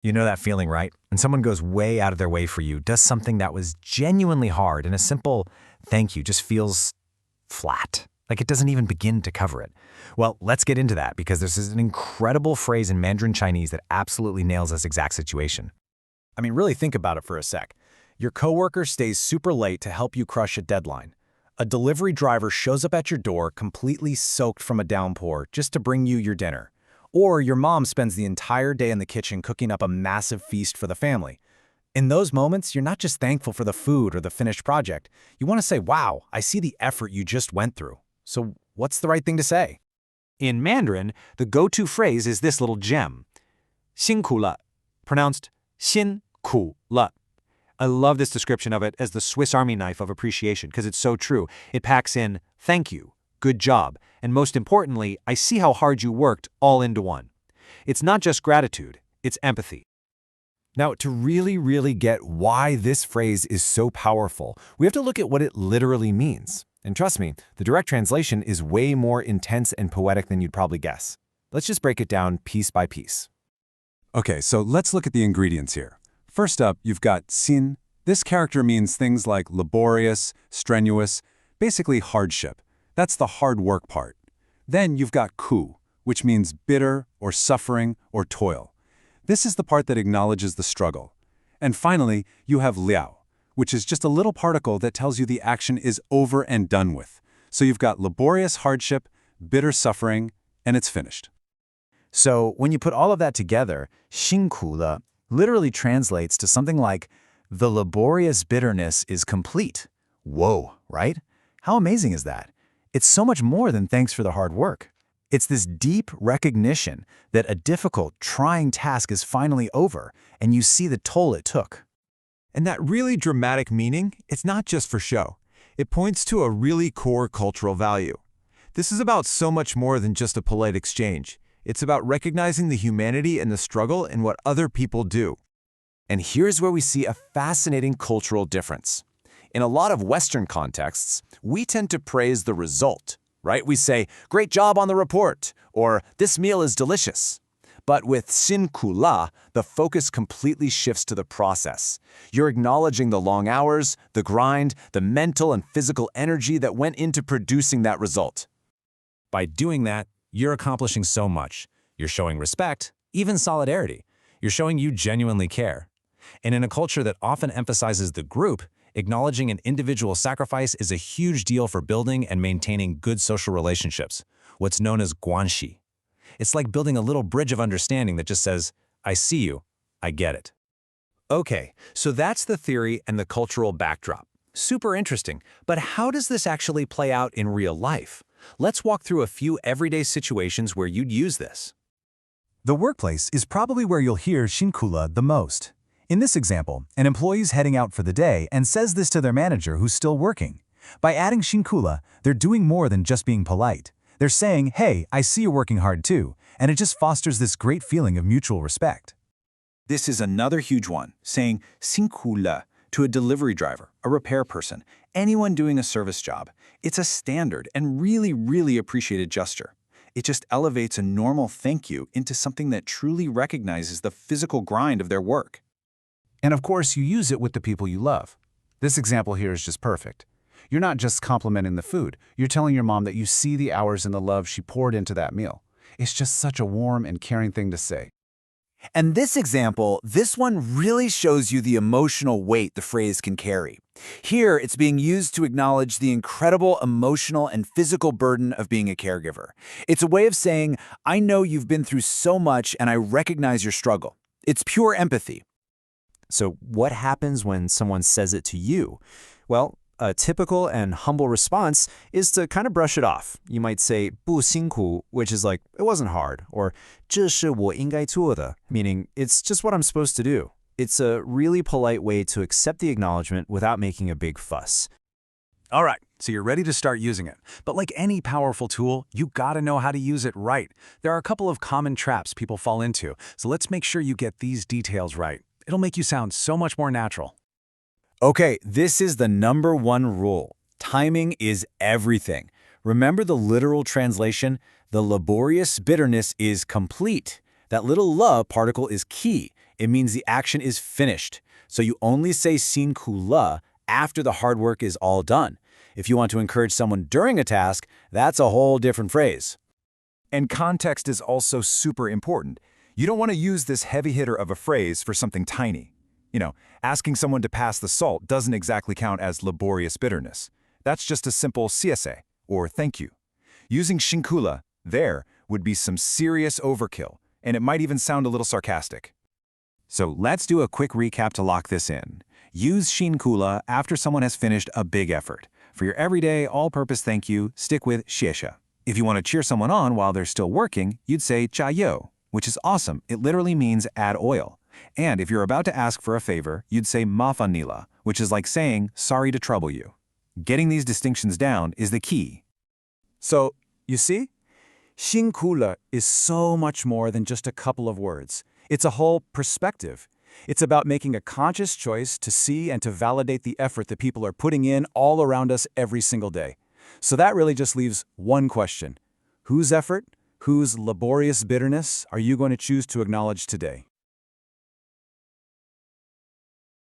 You know that feeling, right? When someone goes way out of their way for you, does something that was genuinely hard, and a simple thank you just feels flat, like it doesn't even begin to cover it. Well, let's get into that because this is an incredible phrase in Mandarin Chinese that absolutely nails this exact situation. I mean, really think about it for a sec. Your coworker stays super late to help you crush a deadline. A delivery driver shows up at your door completely soaked from a downpour just to bring you your dinner. Or your mom spends the entire day in the kitchen cooking up a massive feast for the family. In those moments, you're not just thankful for the food or the finished project. You want to say, wow, I see the effort you just went through. So what's the right thing to say? In Mandarin, the go-to phrase is this little gem, 辛苦了, pronounced 辛苦了. I love this description of it as the Swiss Army knife of appreciation because it's so true. It packs in thank you, good job, and most importantly, I see how hard you worked all into one. It's not just gratitude, it's empathy. Now, to really get why this phrase is so powerful, we have to look at what it literally means. And trust me, the direct translation is way more intense and poetic than you'd probably guess. Let's just break it down piece by piece. Okay, so let's look at the ingredients here. First up, you've got xin. This character means things like laborious, strenuous, basically hardship. That's the hard work part. Then you've got ku, which means bitter or suffering or toil. This is the part that acknowledges the struggle. And finally, you have liao, which is just a little particle that tells you the action is over and done with. So you've got laborious hardship, bitter suffering, and it's finished. So when you put all of that together, 辛苦了 literally translates to something like, the laborious bitterness is complete. Whoa, right? How amazing is that? It's so much more than thanks for the hard work. It's this deep recognition that a difficult, trying task is finally over, and you see the toll it took. And that really dramatic meaning, it's not just for show. It points to a really core cultural value. This is about so much more than just a polite exchange. It's about recognizing the humanity and the struggle in what other people do. And here's where we see a fascinating cultural difference. In a lot of Western contexts, we tend to praise the result, right? We say, great job on the report, or this meal is delicious. But with 辛苦了, the focus completely shifts to the process. You're acknowledging the long hours, the grind, the mental and physical energy that went into producing that result. By doing that, you're accomplishing so much. You're showing respect, even solidarity. You're showing you genuinely care. And in a culture that often emphasizes the group, acknowledging an individual sacrifice is a huge deal for building and maintaining good social relationships, what's known as guānxi. It's like building a little bridge of understanding that just says, I see you, I get it. Okay, so that's the theory and the cultural backdrop. Super interesting, but how does this actually play out in real life? Let's walk through a few everyday situations where you'd use this. The workplace is probably where you'll hear 辛苦了 the most. In this example, an employee's heading out for the day and says this to their manager who's still working. By adding 辛苦了, they're doing more than just being polite. They're saying, hey, I see you're working hard too, and it just fosters this great feeling of mutual respect. This is another huge one, saying 辛苦了 to a delivery driver, a repair person, anyone doing a service job. It's a standard and really appreciated gesture. It just elevates a normal thank you into something that truly recognizes the physical grind of their work. And of course, you use it with the people you love. This example here is just perfect. You're not just complimenting the food. You're telling your mom that you see the hours and the love she poured into that meal. It's just such a warm and caring thing to say. And this example, this one really shows you the emotional weight the phrase can carry. Here, it's being used to acknowledge the incredible emotional and physical burden of being a caregiver. It's a way of saying, I know you've been through so much and I recognize your struggle. It's pure empathy. So what happens when someone says it to you? Well, a typical and humble response is to kind of brush it off. You might say 不辛苦, which is like, it wasn't hard, or 这是我应该做的, meaning it's just what I'm supposed to do. It's a really polite way to accept the acknowledgement without making a big fuss. All right, so you're ready to start using it. But like any powerful tool, you gotta know how to use it right. There are a couple of common traps people fall into, so let's make sure you get these details right. It'll make you sound so much more natural. Okay, this is the number one rule. Timing is everything. Remember the literal translation? The laborious bitterness is complete. That little la particle is key. It means the action is finished. So you only say 辛苦了 after the hard work is all done. If you want to encourage someone during a task, that's a whole different phrase. And context is also super important. You don't want to use this heavy hitter of a phrase for something tiny. Asking someone to pass the salt doesn't exactly count as laborious bitterness. That's just a simple siese, or thank you. Using 辛苦了 there would be some serious overkill, and it might even sound a little sarcastic. So let's do a quick recap to lock this in. Use 辛苦了 after someone has finished a big effort. For your everyday, all-purpose thank you, stick with 谢谢. If you want to cheer someone on while they're still working, you'd say 加油, which is awesome. It literally means add oil. And if you're about to ask for a favor, you'd say 麻烦你了, which is like saying sorry to trouble you. Getting these distinctions down is the key. So, you see? 辛苦了 is so much more than just a couple of words. It's a whole perspective. It's about making a conscious choice to see and to validate the effort that people are putting in all around us every single day. So that really just leaves one question. Whose effort, whose laborious bitterness are you going to choose to acknowledge today?